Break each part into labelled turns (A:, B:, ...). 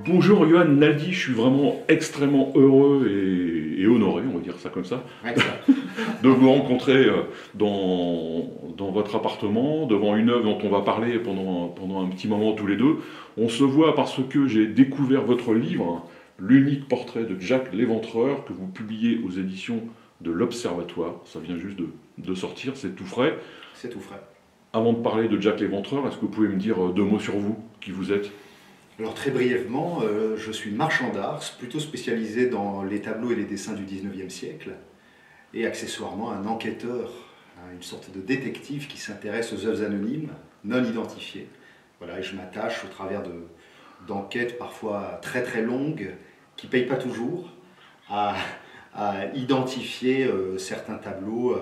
A: Bonjour Johan Naldi, je suis vraiment extrêmement heureux et honoré, on va dire ça comme ça, de vous rencontrer dans votre appartement, devant une œuvre dont on va parler pendant un petit moment tous les deux. On se voit parce que j'ai découvert votre livre, l'unique portrait de Jack l'Éventreur, que vous publiez aux éditions de l'Observatoire. Ça vient juste de sortir, c'est tout frais.
B: C'est tout frais.
A: Avant de parler de Jack l'Éventreur, est-ce que vous pouvez me dire deux mots sur vous, qui vous êtes ?
B: Alors très brièvement, je suis marchand d'art, plutôt spécialisé dans les tableaux et les dessins du 19e siècle, et accessoirement un enquêteur, une sorte de détective qui s'intéresse aux œuvres anonymes, non identifiées. Voilà, et je m'attache au travers d'enquêtes parfois très très longues, qui ne payent pas toujours, à identifier certains tableaux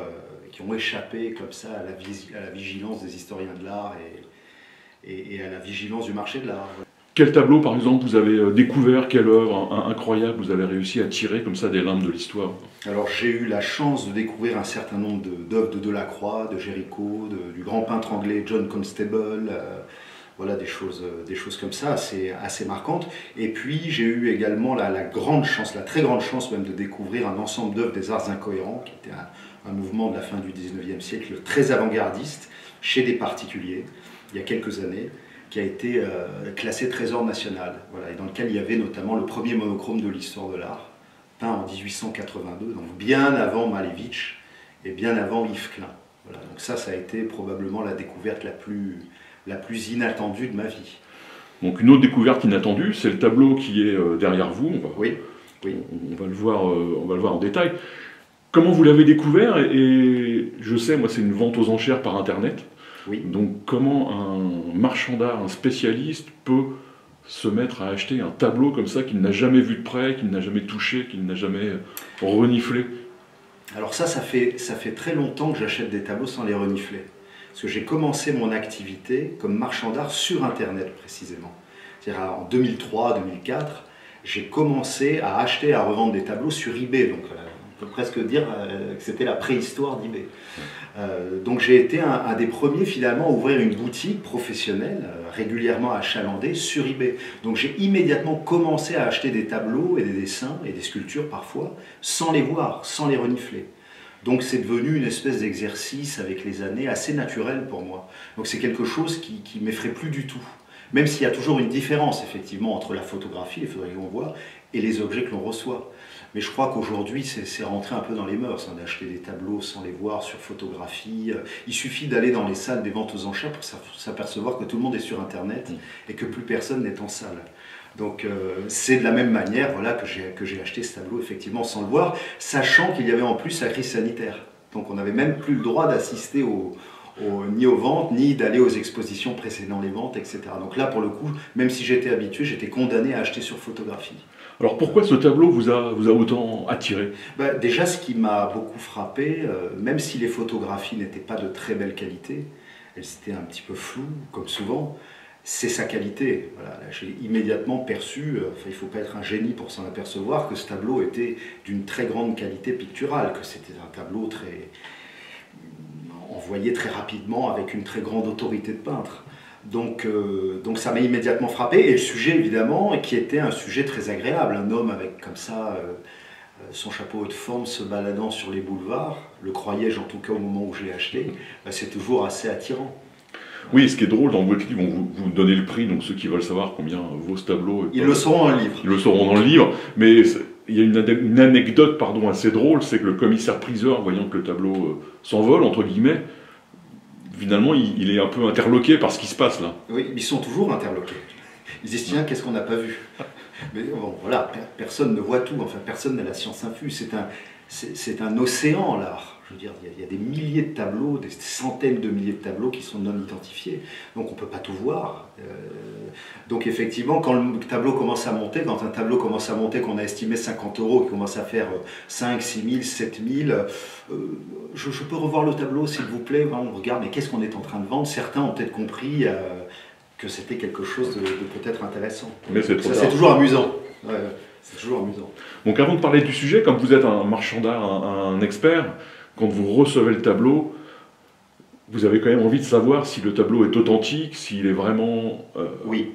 B: qui ont échappé comme ça à la vigilance des historiens de l'art et à la vigilance du marché de l'art.
A: Quel tableau, par exemple, vous avez découvert, quelle œuvre incroyable vous avez réussi à tirer comme ça des limbes de l'histoire?
B: Alors j'ai eu la chance de découvrir un certain nombre d'œuvres de Delacroix, de Géricault, du grand peintre anglais John Constable, voilà des choses comme ça, assez marquantes. Et puis j'ai eu également la grande chance, la très grande chance même de découvrir un ensemble d'œuvres des Arts Incohérents, qui était un mouvement de la fin du 19e siècle très avant-gardiste, chez des particuliers, il y a quelques années, qui a été classé Trésor national, voilà, et dans lequel il y avait notamment le premier monochrome de l'histoire de l'art, peint en 1882, donc bien avant Malevich et bien avant Yves Klein. Voilà, donc ça a été probablement la découverte la plus inattendue de ma vie.
A: Donc une autre découverte inattendue, c'est le tableau qui est derrière vous.
B: Oui.
A: On va le voir en détail. Comment vous l'avez découvert? Et je sais, moi, c'est une vente aux enchères par Internet.
B: Oui.
A: Donc comment un marchand d'art, un spécialiste peut se mettre à acheter un tableau comme ça qu'il n'a jamais vu de près, qu'il n'a jamais touché, qu'il n'a jamais reniflé?
B: Alors ça fait très longtemps que j'achète des tableaux sans les renifler. Parce que j'ai commencé mon activité comme marchand d'art sur Internet précisément. C'est-à-dire en 2003-2004, j'ai commencé à acheter et à revendre des tableaux sur eBay. Donc on peut presque dire que c'était la préhistoire d'eBay. Donc j'ai été un des premiers finalement à ouvrir une boutique professionnelle régulièrement achalandée sur eBay. Donc j'ai immédiatement commencé à acheter des tableaux et des dessins et des sculptures parfois sans les voir, sans les renifler. Donc c'est devenu une espèce d'exercice avec les années assez naturel pour moi. Donc c'est quelque chose qui ne m'effraie plus du tout. Même s'il y a toujours une différence effectivement entre la photographie, les photographies qu'on voit, et les objets que l'on reçoit. Mais je crois qu'aujourd'hui, c'est rentré un peu dans les mœurs, d'acheter des tableaux sans les voir sur photographie. Il suffit d'aller dans les salles des ventes aux enchères pour s'apercevoir que tout le monde est sur Internet et que plus personne n'est en salle. Donc c'est de la même manière voilà, que j'ai acheté ce tableau effectivement sans le voir, sachant qu'il y avait en plus la crise sanitaire. Donc on n'avait même plus le droit d'assister ni aux ventes, ni d'aller aux expositions précédant les ventes, etc. Donc là, pour le coup, même si j'étais habitué, j'étais condamné à acheter sur photographie.
A: Alors pourquoi ce tableau vous a autant attiré?
B: Déjà, ce qui m'a beaucoup frappé, même si les photographies n'étaient pas de très belle qualité, elles étaient un petit peu floues, comme souvent, c'est sa qualité. Voilà, j'ai immédiatement perçu, il ne faut pas être un génie pour s'en apercevoir, que ce tableau était d'une très grande qualité picturale, que c'était un tableau envoyé très rapidement avec une très grande autorité de peintre. Donc ça m'a immédiatement frappé, et le sujet évidemment, qui était un sujet très agréable, un homme avec comme ça son chapeau de forme se baladant sur les boulevards, le croyais-je en tout cas au moment où je l'ai acheté, c'est toujours assez attirant.
A: Oui, ce qui est drôle dans votre livre, vous donnez le prix, donc ceux qui veulent savoir combien vaut ce tableau...
B: Ils le sauront dans le livre.
A: Ils le sauront dans le livre, mais il y a une anecdote assez drôle, c'est que le commissaire-priseur, voyant que le tableau s'envole, entre guillemets, finalement, il est un peu interloqué par ce qui se passe là.
B: Oui, ils sont toujours interloqués. Ils disent, tiens, qu'est-ce qu'on n'a pas vu? Mais bon, voilà, personne ne voit tout, enfin, personne n'a la science infuse. C'est un océan, l'art. Je veux dire, il y a des milliers de tableaux, des centaines de milliers de tableaux qui sont non identifiés. Donc on ne peut pas tout voir. Donc effectivement, quand un tableau commence à monter, qu'on a estimé 50 €, qui commence à faire 5, 6 000, 7 000, je peux revoir le tableau s'il vous plaît. On regarde, mais qu'est-ce qu'on est en train de vendre? Certains ont peut-être compris que c'était quelque chose de peut-être intéressant.
A: Mais c'est
B: toujours amusant. Ouais, c'est toujours amusant.
A: Donc avant de parler du sujet, comme vous êtes un marchand d'art, un expert, quand vous recevez le tableau, vous avez quand même envie de savoir si le tableau est authentique, s'il est vraiment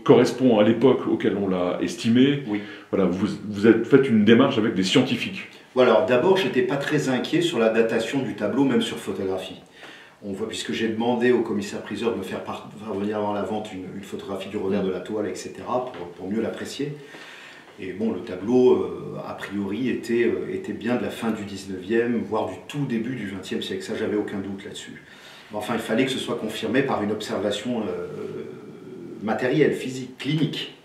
A: correspond à l'époque auquel on l'a estimé.
B: Oui.
A: Voilà, vous avez fait une démarche avec des scientifiques.
B: Voilà, alors d'abord, je n'étais pas très inquiet sur la datation du tableau, même sur photographie. On voit, puisque j'ai demandé au commissaire-priseur de me faire parvenir avant la vente une photographie du revers de la toile, etc., pour mieux l'apprécier. Et bon, le tableau, a priori, était bien de la fin du 19e, voire du tout début du 20e siècle. Ça, j'avais aucun doute là-dessus. Enfin, il fallait que ce soit confirmé par une observation matérielle, physique, clinique.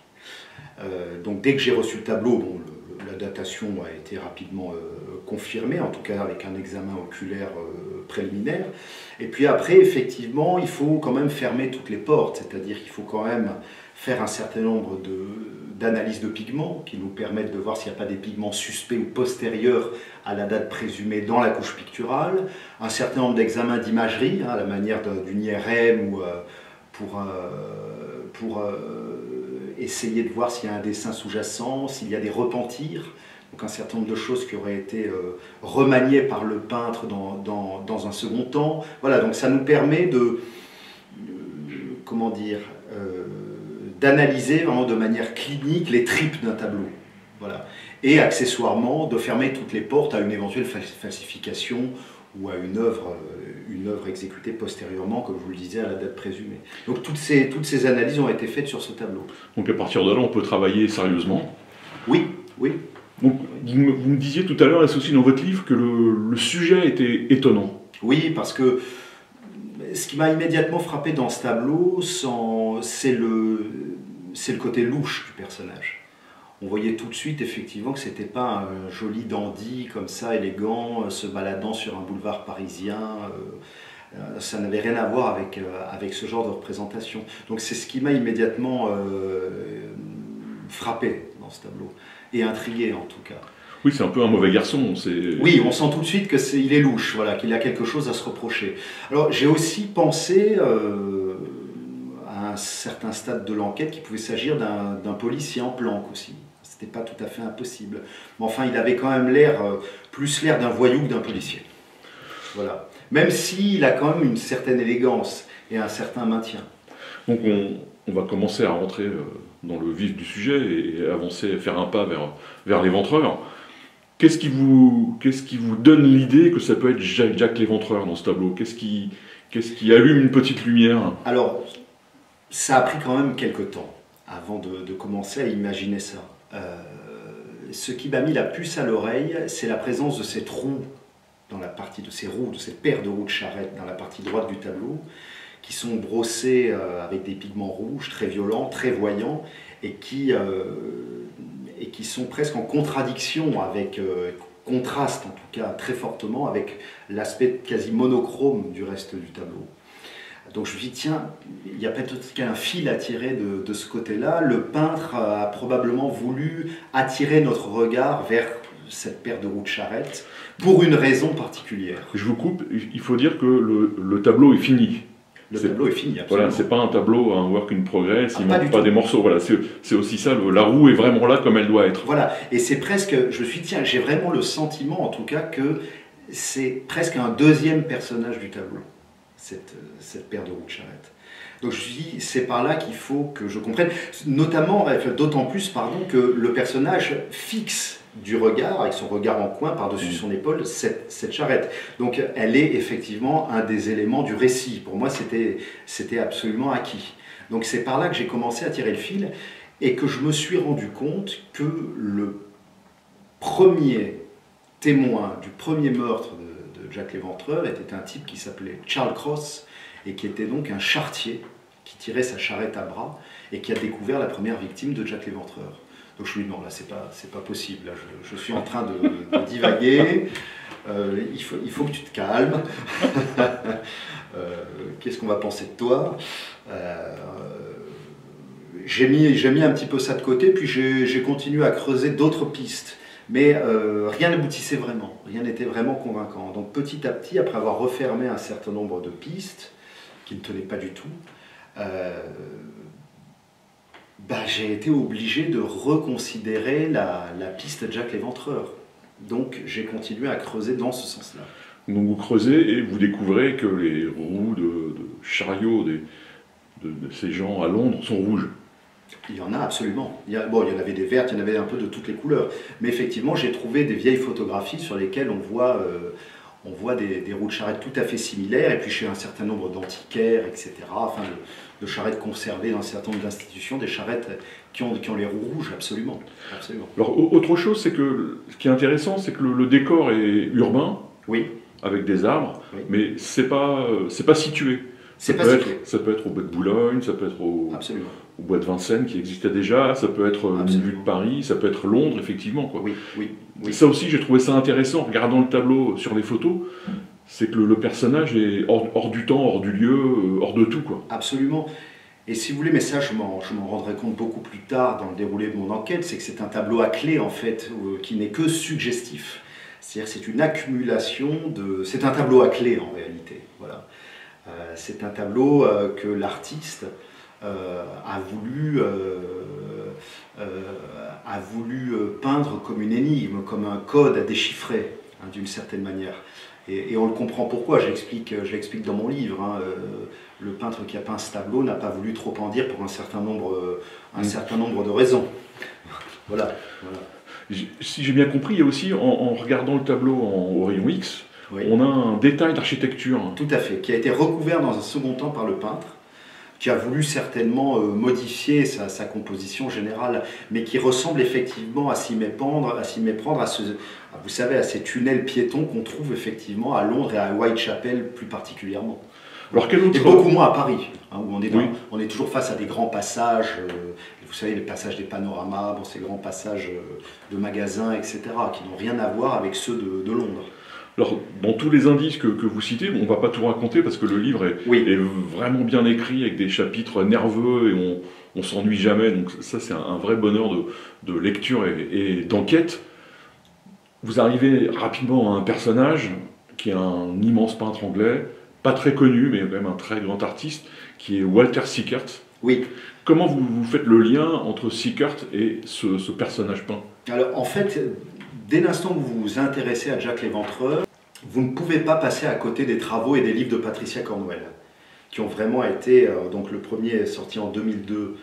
B: Donc dès que j'ai reçu le tableau, bon, la datation a été rapidement confirmée, en tout cas avec un examen oculaire préliminaire. Et puis après, effectivement, il faut quand même fermer toutes les portes, c'est-à-dire qu'il faut quand même faire un certain nombre d'analyses de pigments qui nous permettent de voir s'il n'y a pas des pigments suspects ou postérieurs à la date présumée dans la couche picturale, un certain nombre d'examens d'imagerie, à la manière d'une IRM ou pour essayer de voir s'il y a un dessin sous-jacent, s'il y a des repentirs, donc un certain nombre de choses qui auraient été remaniées par le peintre dans un second temps. Voilà, donc ça nous permet comment dire, d'analyser vraiment de manière clinique les tripes d'un tableau. Voilà. Et accessoirement de fermer toutes les portes à une éventuelle falsification ou à une œuvre exécutée postérieurement, comme je vous le disais, à la date présumée. Donc toutes ces analyses ont été faites sur ce tableau.
A: Donc à partir de là, on peut travailler sérieusement.
B: Oui, oui.
A: Donc, vous me disiez tout à l'heure, et aussi dans votre livre, que le sujet était étonnant.
B: Oui, parce que ce qui m'a immédiatement frappé dans ce tableau, c'est le côté louche du personnage. On voyait tout de suite effectivement que c'était pas un joli dandy comme ça, élégant, se baladant sur un boulevard parisien. Ça n'avait rien à voir avec ce genre de représentation. Donc c'est ce qui m'a immédiatement frappé dans ce tableau, et intrigué en tout cas.
A: Oui, c'est un peu un mauvais garçon.
B: Oui, on sent tout de suite qu'il est louche, voilà, qu'il a quelque chose à se reprocher. Alors j'ai aussi pensé à un certain stade de l'enquête qu'il pouvait s'agir d'un policier en planque aussi. C'était pas tout à fait impossible. Mais enfin, il avait quand même plus l'air d'un voyou que d'un policier. Voilà. Même s'il a quand même une certaine élégance et un certain maintien.
A: Donc on va commencer à rentrer dans le vif du sujet et avancer, faire un pas vers l'éventreur. Qu'est-ce qui vous donne l'idée que ça peut être Jack l'Éventreur dans ce tableau? Qu'est-ce qui allume une petite lumière?
B: Alors, ça a pris quand même quelques temps avant de commencer à imaginer ça. Ce qui m'a mis la puce à l'oreille, c'est la présence de ces trous dans la partie de ces roues, de ces paires de roues de charrette dans la partie droite du tableau, qui sont brossés avec des pigments rouges très violents, très voyants, et qui sont presque en contradiction contraste en tout cas très fortement avec l'aspect quasi monochrome du reste du tableau. Donc je me dis, tiens, il y a peut-être qu'un fil à tirer de ce côté-là. Le peintre a probablement voulu attirer notre regard vers cette paire de roues de charrette pour une raison particulière.
A: Je vous coupe, il faut dire que le tableau est fini.
B: Le tableau est fini, absolument.
A: Voilà, c'est pas un tableau, un work in progress, il ne manque pas des morceaux. Voilà, c'est aussi ça, la roue est vraiment là comme elle doit être.
B: Voilà, et c'est presque, je me suis dit, tiens, j'ai vraiment le sentiment en tout cas que c'est presque un deuxième personnage du tableau, cette paire de roues de charrette. Donc je me suis dit, c'est par là qu'il faut que je comprenne, notamment, d'autant plus, que le personnage fixe du regard, avec son regard en coin par-dessus son épaule, cette charrette. Donc elle est effectivement un des éléments du récit. Pour moi, c'était absolument acquis. Donc c'est par là que j'ai commencé à tirer le fil et que je me suis rendu compte que le premier témoin du premier meurtre de Jack l'Éventreur était un type qui s'appelait Charles Cross et qui était donc un charretier qui tirait sa charrette à bras et qui a découvert la première victime de Jack l'Éventreur. Donc je lui dis non, là c'est pas possible, là, je suis en train de divaguer, il faut que tu te calmes, qu'est-ce qu'on va penser de toi? J'ai mis un petit peu ça de côté, puis j'ai continué à creuser d'autres pistes, mais rien n'aboutissait vraiment, rien n'était vraiment convaincant. Donc petit à petit, après avoir refermé un certain nombre de pistes, qui ne tenaient pas du tout, j'ai été obligé de reconsidérer la piste Jack l'Éventreur. Donc j'ai continué à creuser dans ce sens-là.
A: Donc vous creusez et vous découvrez que les roues de chariots de ces gens à Londres sont rouges.
B: Il y en a absolument. Il y en avait des vertes, il y en avait un peu de toutes les couleurs. Mais effectivement, j'ai trouvé des vieilles photographies sur lesquelles on voit des roues de charrette tout à fait similaires, et puis chez un certain nombre d'antiquaires, etc., enfin de charrettes conservées dans un certain nombre d'institutions, des charrettes qui ont les roues rouges, absolument. Absolument.
A: Alors, autre chose, c'est que ce qui est intéressant, c'est que le décor est urbain,
B: oui,
A: avec des arbres,
B: oui,
A: mais c'est pas situé. Ça peut être au bois de Boulogne, ça peut être au bois de Vincennes qui existait déjà, ça peut être au milieu de Paris, ça peut être Londres, effectivement, quoi.
B: Oui, oui, oui.
A: Ça aussi, j'ai trouvé ça intéressant en regardant le tableau sur les photos, c'est que le personnage est hors du temps, hors du lieu, hors de tout, quoi.
B: Absolument. Et si vous voulez, mais ça je m'en rendrai compte beaucoup plus tard dans le déroulé de mon enquête, c'est que c'est un tableau à clé en fait, qui n'est que suggestif. C'est-à-dire c'est une accumulation de... C'est un tableau à clé en réalité. Voilà. C'est un tableau que l'artiste a voulu peindre comme une énigme, comme un code à déchiffrer, hein, d'une certaine manière. Et on le comprend pourquoi, j'explique dans mon livre. Hein, le peintre qui a peint ce tableau n'a pas voulu trop en dire pour un certain nombre de raisons. Voilà.
A: Si j'ai bien compris, il y a aussi, en regardant le tableau au rayon X, oui, on a un détail d'architecture.
B: Tout à fait, qui a été recouvert dans un second temps par le peintre, qui a voulu certainement modifier sa composition générale, mais qui ressemble effectivement à s'y méprendre vous savez, à ces tunnels piétons qu'on trouve effectivement à Londres et à Whitechapel plus particulièrement.
A: Alors, quel autre...
B: Et beaucoup moins à Paris, hein, où
A: oui,
B: on est toujours face à des grands passages, vous savez, les passages des panoramas, ces grands passages de magasins, etc., qui n'ont rien à voir avec ceux de Londres.
A: Alors, dans tous les indices que vous citez, on ne va pas tout raconter parce que le livre est vraiment bien écrit avec des chapitres nerveux et on s'ennuie jamais. Donc ça, c'est un vrai bonheur de lecture et d'enquête. Vous arrivez rapidement à un personnage qui est un immense peintre anglais, pas très connu, mais quand même un très grand artiste, qui est Walter Sickert.
B: Oui.
A: Comment vous faites le lien entre Sickert et ce personnage peint?
B: Alors, en fait, dès l'instant où vous vous intéressez à Jack l'Éventreur, vous ne pouvez pas passer à côté des travaux et des livres de Patricia Cornwell, qui ont vraiment été, donc le premier est sorti en 2002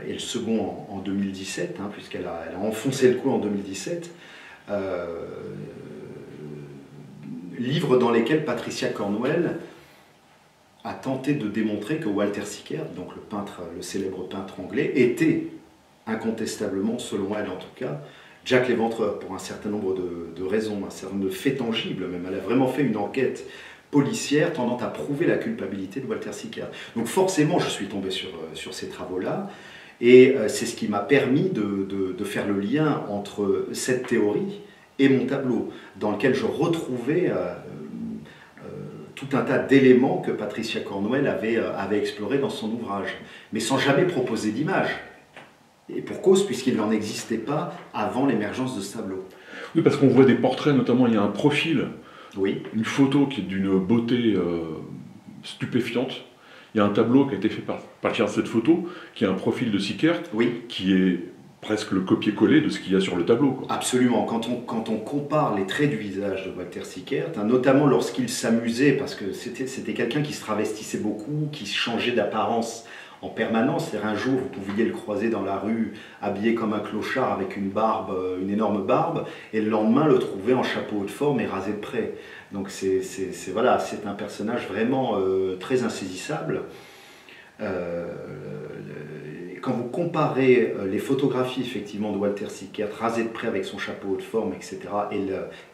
B: et le second en 2017, hein, puisqu'elle a enfoncé le coup en 2017. Livres dans lesquels Patricia Cornwell a tenté de démontrer que Walter Sickert, donc le célèbre peintre anglais, était incontestablement, selon elle en tout cas, Jack l'Éventreur, pour un certain nombre de raisons, un certain nombre de faits tangibles même. Elle a vraiment fait une enquête policière tendant à prouver la culpabilité de Walter Sickert. Donc forcément, je suis tombé sur ces travaux-là, et c'est ce qui m'a permis de faire le lien entre cette théorie et mon tableau, dans lequel je retrouvais tout un tas d'éléments que Patricia Cornwell avait explorés dans son ouvrage, mais sans jamais proposer d'image. Et pour cause, puisqu'il n'en existait pas avant l'émergence de ce tableau.
A: Oui, parce qu'on voit des portraits, notamment il y a un profil,
B: oui,
A: une photo qui est d'une beauté stupéfiante. Il y a un tableau qui a été fait par partir de cette photo, qui a un profil de Sickert,
B: oui,
A: qui est presque le copier-coller de ce qu'il y a sur le tableau, quoi.
B: Absolument. Quand on compare les traits du visage de Walter Sickert, hein, notamment lorsqu'il s'amusait, parce que c'était quelqu'un qui se travestissait beaucoup, qui changeait d'apparence en permanence. C'est-à-dire un jour, vous pouviez le croiser dans la rue, habillé comme un clochard avec une barbe, une énorme barbe, et le lendemain, le trouver en chapeau de forme et rasé de près. Donc voilà, c'est un personnage vraiment très insaisissable. Quand vous comparez les photographies effectivement de Walter Sickert, rasé de près avec son chapeau de forme, etc.,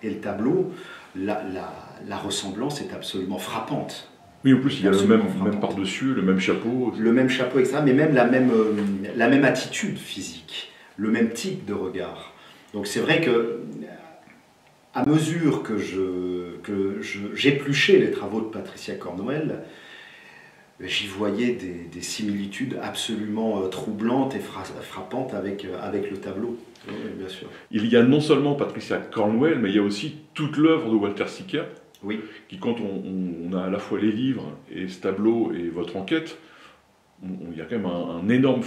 B: et le tableau, la ressemblance est absolument frappante.
A: Oui, en plus, il y a le même par-dessus, le même chapeau.
B: Le même chapeau, etc., mais même la même attitude physique, le même type de regard. Donc c'est vrai que, à mesure que j'épluchais les travaux de Patricia Cornwell, j'y voyais des similitudes absolument troublantes et frappantes avec le tableau. Oui, bien sûr.
A: Il y a non seulement Patricia Cornwell, mais il y a aussi toute l'œuvre de Walter Sickert.
B: Oui.
A: Qui, quand on a à la fois les livres et ce tableau et votre enquête, il y a quand même un énorme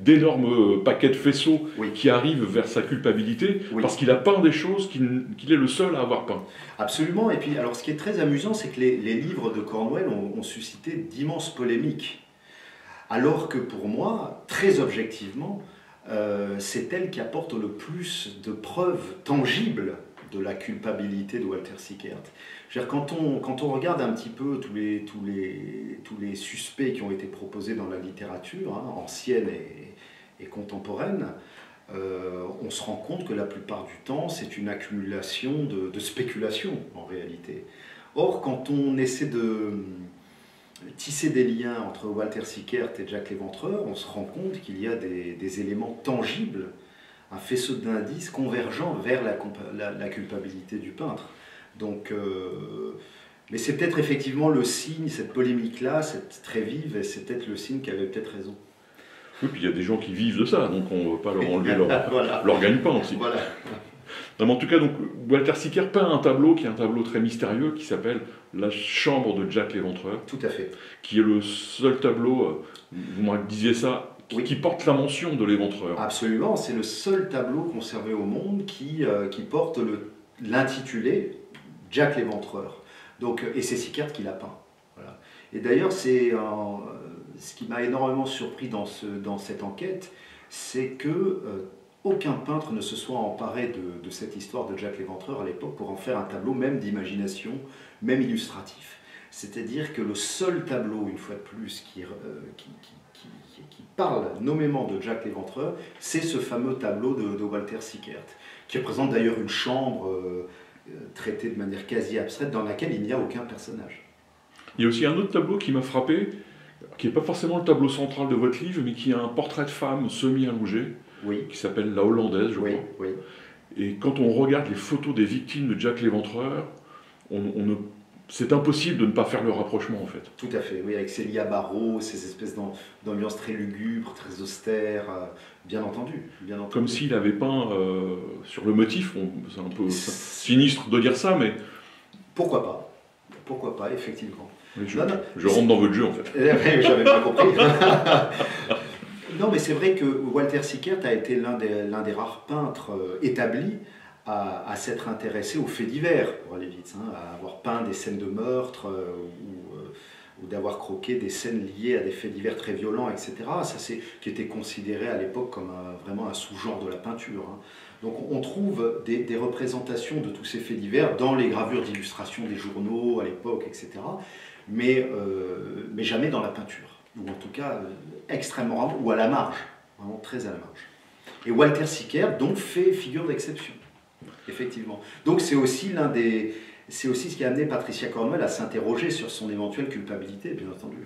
A: d'énormes paquets de faisceaux qui arrivent vers sa culpabilité, parce qu'il a peint des choses qu'il est le seul à avoir peint.
B: Absolument, et puis alors ce qui est très amusant, c'est que les livres de Cornwell ont suscité d'immenses polémiques, alors que pour moi, très objectivement, c'est elle qui apporte le plus de preuves tangibles de la culpabilité de Walter Sickert. Quand on regarde un petit peu tous les suspects qui ont été proposés dans la littérature, hein, ancienne et contemporaine, on se rend compte que la plupart du temps, c'est une accumulation de spéculations en réalité. Or, quand on essaie de tisser des liens entre Walter Sickert et Jack l'Éventreur, on se rend compte qu'il y a des éléments tangibles, un faisceau d'indices convergents vers la culpabilité du peintre. Donc, mais c'est peut-être effectivement le signe, cette polémique-là, c'est très vive, et c'est peut-être le signe qu'elle avait peut-être raison.
A: Oui, puis il y a des gens qui vivent de ça, donc on ne va pas leur enlever leur gagne-pain aussi.
B: Voilà.
A: Non, mais en tout cas, donc, Walter Sickert peint un tableau qui est un tableau très mystérieux qui s'appelle La chambre de Jack l'Éventreur.
B: Tout à fait.
A: Qui est le seul tableau, vous me disiez ça, qui porte la mention de l'Éventreur.
B: Absolument, c'est le seul tableau conservé au monde qui porte l'intitulé Jack l'Éventreur. Donc, et c'est Sickert qui l'a peint. Voilà. Et d'ailleurs, ce qui m'a énormément surpris dans cette enquête, c'est que aucun peintre ne se soit emparé de cette histoire de Jack l'Éventreur à l'époque pour en faire un tableau même d'imagination, même illustratif. C'est-à-dire que le seul tableau, une fois de plus, qui parle nommément de Jack l'Éventreur, c'est ce fameux tableau de Walter Sickert, qui représente d'ailleurs une chambre traitée de manière quasi abstraite dans laquelle il n'y a aucun personnage.
A: Il y a aussi un autre tableau qui m'a frappé, qui n'est pas forcément le tableau central de votre livre, mais qui est un portrait de femme semi-allongé, qui s'appelle La Hollandaise, je crois.
B: Oui.
A: Et quand on regarde les photos des victimes de Jack l'Éventreur, c'est impossible de ne pas faire le rapprochement, en fait.
B: Tout à fait, oui, avec Célia Barrault, ces espèces d'ambiance très lugubre, très austère, bien entendu.
A: Comme s'il avait peint sur le motif, c'est un peu sinistre de dire ça, mais...
B: Pourquoi pas, effectivement.
A: Oui, je rentre dans votre jeu, en fait.
B: J'avais pas compris. Non, mais c'est vrai que Walter Sickert a été l'un des rares peintres établis à s'être intéressé aux faits divers, pour aller vite, hein, à avoir peint des scènes de meurtre ou d'avoir croqué des scènes liées à des faits divers très violents, etc. Ça, qui était considéré à l'époque comme vraiment un sous-genre de la peinture. Hein. Donc on trouve des représentations de tous ces faits divers dans les gravures d'illustration des journaux à l'époque, etc. Mais jamais dans la peinture, ou en tout cas extrêmement rare, ou à la marge, vraiment très à la marge. Et Walter Sickert donc fait figure d'exception, effectivement. Donc c'est aussi ce qui a amené Patricia Cornwell à s'interroger sur son éventuelle culpabilité, bien entendu.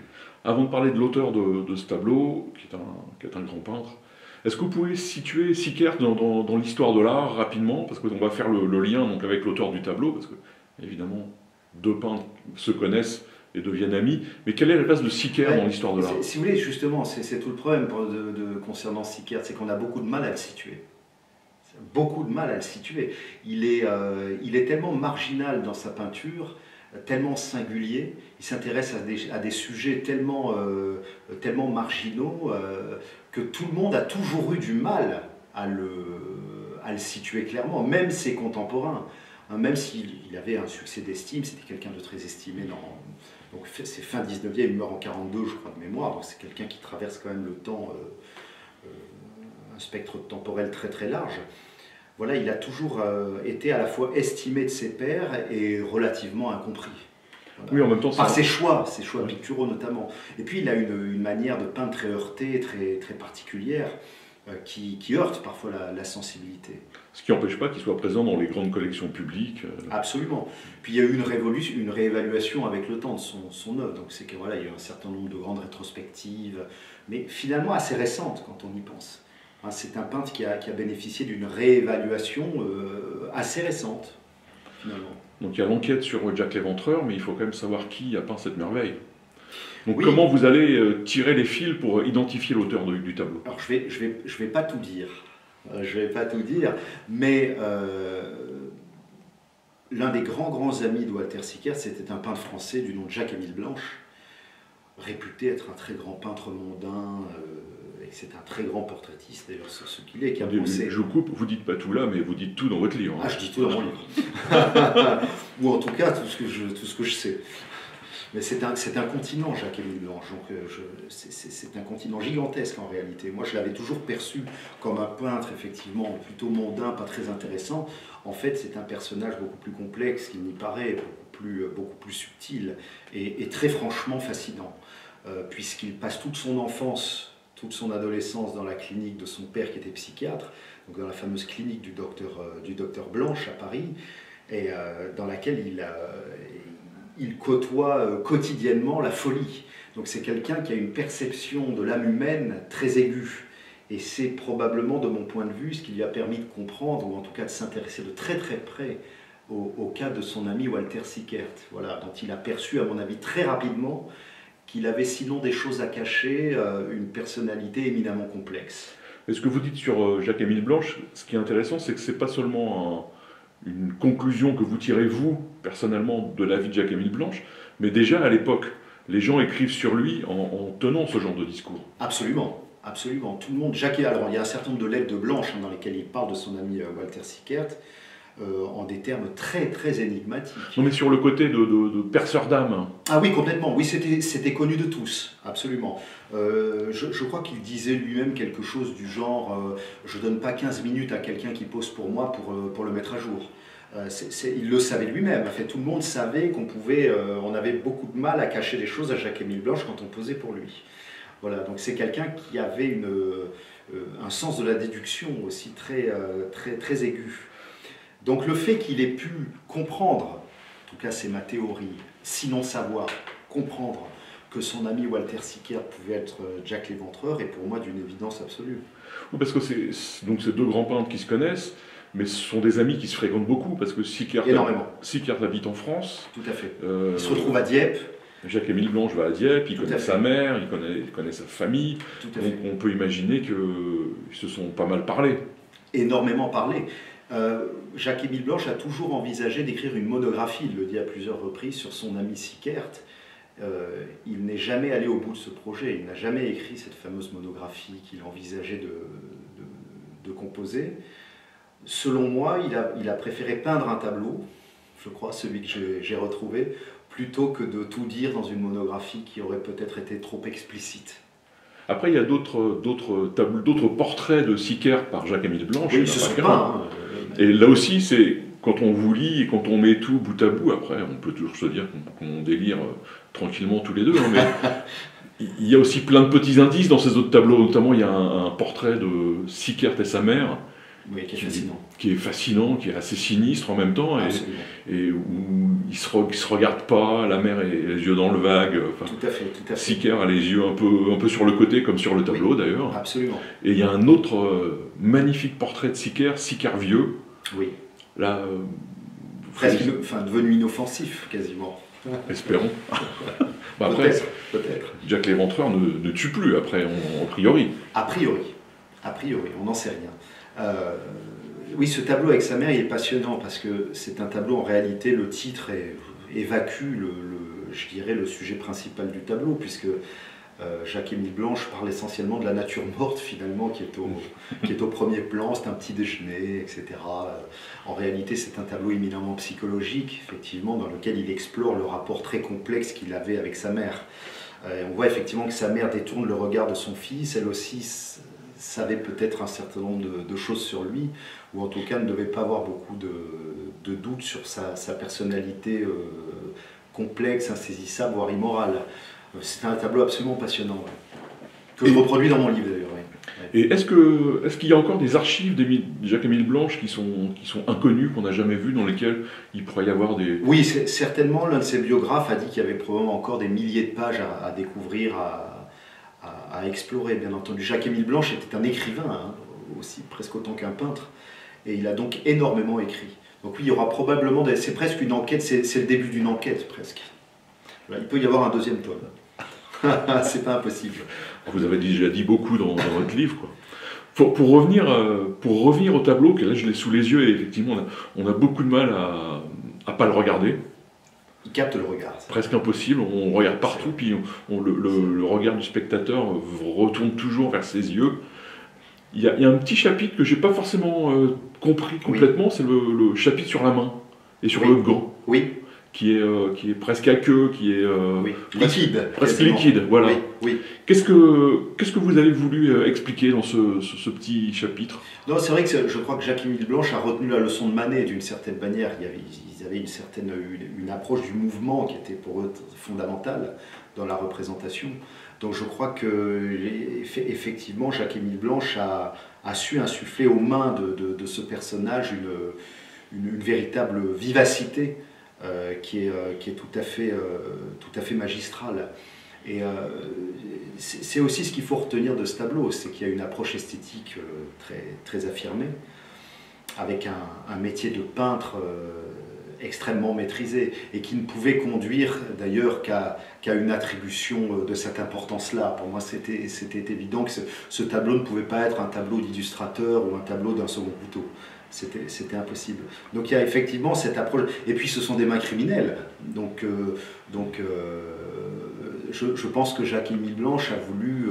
A: Avant de parler de l'auteur de ce tableau, qui est un grand peintre, est-ce que vous pouvez situer Sickert dans l'histoire de l'art rapidement, parce qu'on va faire le lien donc, avec l'auteur du tableau, parce que évidemment deux peintres se connaissent et deviennent amis, mais quelle est la place de Sickert dans l'histoire de l'art?
B: Si vous voulez, justement, c'est tout le problème concernant Sickert, c'est qu'on a beaucoup de mal à le situer. Beaucoup de mal à le situer. Il est tellement marginal dans sa peinture, tellement singulier, il s'intéresse à des sujets tellement marginaux que tout le monde a toujours eu du mal à le situer clairement, même ses contemporains. Même s'il avait un succès d'estime, c'était quelqu'un de très estimé donc c'est fin 19e, il meurt en 42 je crois de mémoire, donc c'est quelqu'un qui traverse quand même le temps, un spectre temporel très très large. Voilà, il a toujours été à la fois estimé de ses pairs et relativement incompris. Voilà.
A: Oui, en même temps,
B: par ses choix picturaux notamment. Et puis il a une manière de peindre très heurtée, très, très particulière, qui heurte parfois la sensibilité.
A: Ce qui n'empêche pas qu'il soit présent dans les grandes collections publiques.
B: Absolument. Puis il y a eu une réévaluation avec le temps de son œuvre. Donc c'est que voilà, il y a eu un certain nombre de grandes rétrospectives, mais finalement assez récentes quand on y pense. C'est un peintre qui a bénéficié d'une réévaluation assez récente, finalement.
A: Donc il y a l'enquête sur Jack l'Éventreur, mais il faut quand même savoir qui a peint cette merveille. Donc comment vous allez tirer les fils pour identifier l'auteur du tableau?
B: Alors je vais pas tout dire. Mais l'un des grands amis de Walter Sickert, c'était un peintre français du nom de Jacques-Émile Blanche, réputé être un très grand peintre mondain, et c'est un très grand portraitiste, d'ailleurs, c'est ce qu'il est, qui a pensé...
A: Je coupe, vous dites pas tout là, mais vous dites tout dans votre livre. Hein.
B: Ah, je dis tout dans mon livre. Ou en tout cas, tout ce que je sais. Mais c'est un continent, Jacques-Émile Blanche, donc c'est un continent gigantesque en réalité. Moi, je l'avais toujours perçu comme un peintre, effectivement, plutôt mondain, pas très intéressant. En fait, c'est un personnage beaucoup plus complexe qu'il n'y paraît, beaucoup plus subtil et très franchement fascinant, puisqu'il passe toute son enfance, toute son adolescence dans la clinique de son père qui était psychiatre, donc dans la fameuse clinique du docteur Blanche à Paris, et dans laquelle il côtoie quotidiennement la folie. Donc c'est quelqu'un qui a une perception de l'âme humaine très aiguë. Et c'est probablement, de mon point de vue, ce qui lui a permis de comprendre, ou en tout cas de s'intéresser de très très près au cas de son ami Walter Sickert, voilà, dont il a perçu, à mon avis, très rapidement qu'il avait sinon des choses à cacher, une personnalité éminemment complexe.
A: Et ce que vous dites sur Jacques-Émile Blanche, ce qui est intéressant, c'est que ce n'est pas seulement une conclusion que vous tirez, vous, personnellement, de la vie de Jacques-Émile Blanche, mais déjà, à l'époque, les gens écrivent sur lui en tenant ce genre de discours.
B: Absolument. Absolument, tout le monde. Alors, il y a un certain nombre de lettres de Blanche dans lesquelles il parle de son ami Walter Sickert en des termes très très énigmatiques.
A: Non, mais sur le côté de perceur d'âme.
B: Ah oui, complètement. Oui, c'était connu de tous, absolument. Je crois qu'il disait lui-même quelque chose du genre je donne pas 15 minutes à quelqu'un qui pose pour moi pour le mettre à jour. Il le savait lui-même. En fait, tout le monde savait on avait beaucoup de mal à cacher des choses à Jacques-Émile Blanche quand on posait pour lui. Voilà, donc c'est quelqu'un qui avait un sens de la déduction aussi très, très, très aigu. Donc le fait qu'il ait pu comprendre, en tout cas c'est ma théorie, sinon savoir, comprendre que son ami Walter Sickert pouvait être Jack l'Éventreur est pour moi d'une évidence absolue.
A: Oui, parce que c'est deux grands peintres qui se connaissent, mais ce sont des amis qui se fréquentent beaucoup, parce que Sickert habite en France.
B: Tout à fait. Il se retrouve à Dieppe.
A: Jacques-Émile Blanche va à Dieppe, il connaît sa mère, il connaît sa famille. Donc on peut imaginer qu'ils se sont pas mal parlé.
B: Énormément parlé. Jacques-Émile Blanche a toujours envisagé d'écrire une monographie, il le dit à plusieurs reprises, sur son ami Sickert. Il n'est jamais allé au bout de ce projet, il n'a jamais écrit cette fameuse monographie qu'il envisageait de composer. Selon moi, il a préféré peindre un tableau, je crois, celui que j'ai retrouvé, plutôt que de tout dire dans une monographie qui aurait peut-être été trop explicite.
A: Après, il y a d'autres portraits de Sickert par Jacques-Émile Blanche.
B: Oui, ce sont pas.
A: Et là aussi, c'est quand on vous lit et quand on met tout bout à bout, après, on peut toujours se dire qu'on délire tranquillement tous les deux, hein, mais il y a aussi plein de petits indices dans ces autres tableaux. Notamment, il y a un portrait de Sickert et sa mère.
B: Oui, qui est
A: fascinant, qui est assez sinistre en même temps, et où ils se regardent pas, la mère a les yeux dans le vague. Enfin,
B: tout à fait.
A: Sickert a les yeux un peu sur le côté, comme sur le tableau d'ailleurs.
B: Absolument.
A: Et il y a un autre magnifique portrait de Sickert vieux.
B: Oui.
A: Là,
B: presque devenu inoffensif, quasiment.
A: Espérons. Après,
B: peut-être.
A: Jack l'Éventreur ne tue plus, après, a priori.
B: A priori, on n'en sait rien. Oui, ce tableau avec sa mère, il est passionnant parce que c'est un tableau, en réalité, le titre évacue je dirais, le sujet principal du tableau, puisque Jacques-Émile Blanche parle essentiellement de la nature morte, finalement, qui est au premier plan, c'est un petit déjeuner, etc. En réalité, c'est un tableau éminemment psychologique, effectivement, dans lequel il explore le rapport très complexe qu'il avait avec sa mère. On voit effectivement que sa mère détourne le regard de son fils, elle aussi savait peut-être un certain nombre de choses sur lui, ou en tout cas ne devait pas avoir beaucoup de doutes sur sa personnalité complexe, insaisissable, voire immorale. C'est un tableau absolument passionnant, que je reproduis dans mon livre d'ailleurs.
A: Et est-ce qu'il y a encore des archives de Jacques-Émile Blanche qui sont inconnues, qu'on n'a jamais vues, dans lesquelles il pourrait y avoir des...
B: Oui, certainement, l'un de ses biographes a dit qu'il y avait probablement encore des milliers de pages à découvrir, à explorer, bien entendu. Jacques-Émile Blanche était un écrivain, hein, aussi presque autant qu'un peintre, et il a donc énormément écrit. Donc oui, il y aura probablement, c'est presque une enquête, c'est le début d'une enquête presque. Il peut y avoir un deuxième tome. C'est pas impossible.
A: Vous avez déjà dit beaucoup dans votre livre, quoi. Pour revenir au tableau, que là je l'ai sous les yeux, et effectivement on a beaucoup de mal à pas le regarder.
B: Il capte le regard.
A: Presque impossible, on regarde partout, puis le regard du spectateur retourne toujours vers ses yeux. Il y a un petit chapitre que j'ai pas forcément compris complètement, c'est le chapitre sur la main et sur le gant.
B: Oui.
A: Qui est presque aqueux, qui est
B: liquide.
A: Presque liquide, voilà.
B: Oui.
A: Qu'est-ce que vous avez voulu expliquer dans ce petit chapitre?
B: Non, c'est vrai que je crois que Jacques-Émile Blanche a retenu la leçon de Manet d'une certaine manière. Ils avaient une approche du mouvement qui était pour eux fondamentale dans la représentation. Donc je crois que effectivement Jacques-Émile Blanche a su insuffler aux mains de ce personnage une véritable vivacité qui est tout à fait magistrale. Et c'est aussi ce qu'il faut retenir de ce tableau, c'est qu'il y a une approche esthétique très, très affirmée, avec un métier de peintre extrêmement maîtrisé, et qui ne pouvait conduire d'ailleurs qu'à une attribution de cette importance-là. Pour moi, c'était évident que ce tableau ne pouvait pas être un tableau d'illustrateur ou un tableau d'un second couteau. C'était impossible. Donc il y a effectivement cette approche. Et puis ce sont des mains criminelles. Donc je pense que Jacques-Émile Blanche a voulu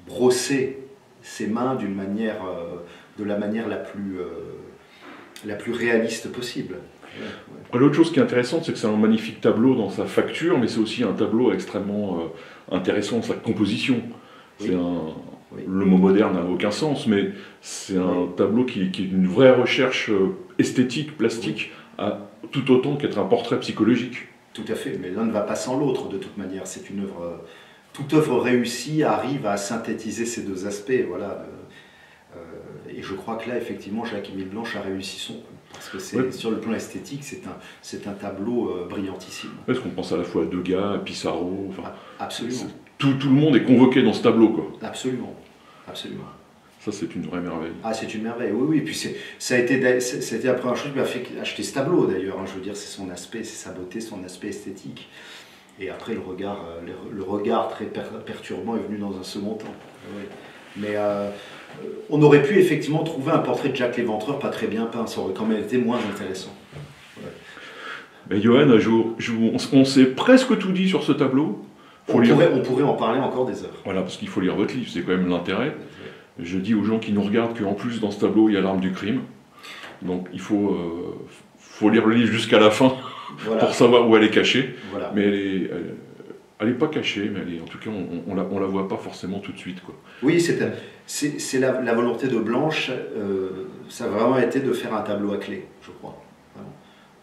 B: brosser ses mains de la manière la plus réaliste possible.
A: L'autre chose qui est intéressante, c'est que c'est un magnifique tableau dans sa facture, mais c'est aussi un tableau extrêmement intéressant dans sa composition. C'est le mot moderne n'a aucun sens, mais c'est un tableau qui est une vraie recherche esthétique, plastique, tout autant qu'être un portrait psychologique.
B: Tout à fait, mais l'un ne va pas sans l'autre de toute manière. C'est une œuvre, toute œuvre réussie arrive à synthétiser ces deux aspects. Voilà. Et je crois que là, effectivement, Jacques-Émile Blanche a réussi son coup. Parce que sur le plan esthétique, c'est un tableau brillantissime.
A: Est-ce qu'on pense à la fois à Degas, à Pissarro,
B: absolument.
A: Tout le monde est convoqué dans ce tableau, quoi.
B: Absolument, absolument.
A: Ça, c'est une vraie merveille.
B: Ah, c'est une merveille, oui, oui. Et puis ça a été la première chose qui m'a fait acheter ce tableau, d'ailleurs. Je veux dire, c'est son aspect, c'est sa beauté, son aspect esthétique. Et après, le regard très perturbant est venu dans un second temps. Oui. Mais on aurait pu effectivement trouver un portrait de Jacques Léventreur pas très bien peint. Ça aurait quand même été moins intéressant. Ouais.
A: Mais Johan, on s'est presque tout dit sur ce tableau.
B: On pourrait en parler encore des heures.
A: Voilà, parce qu'il faut lire votre livre, c'est quand même l'intérêt. Je dis aux gens qui nous regardent qu'en plus dans ce tableau il y a l'arme du crime. Donc il faut lire le livre jusqu'à la fin pour savoir où elle est cachée. Voilà. Mais elle n'est pas cachée, mais en tout cas on la voit pas forcément tout de suite, quoi.
B: Oui, c'est la volonté de Blanche, ça a vraiment été de faire un tableau à clé, je crois. Vraiment.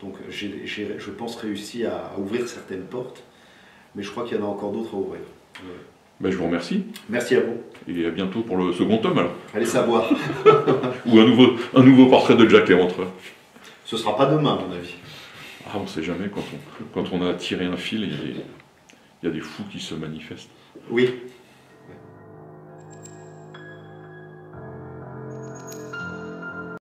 B: Donc j'ai, je pense, réussi à ouvrir certaines portes. Mais je crois qu'il y en a encore d'autres à ouvrir.
A: Ben, je vous remercie.
B: Merci à vous.
A: Et à bientôt pour le second tome, alors.
B: Allez savoir.
A: Ou un nouveau portrait de Jacques Léventreur.
B: Ce sera pas demain, à mon avis.
A: Ah, on ne sait jamais, quand on a tiré un fil, il y a des fous qui se manifestent.
B: Oui.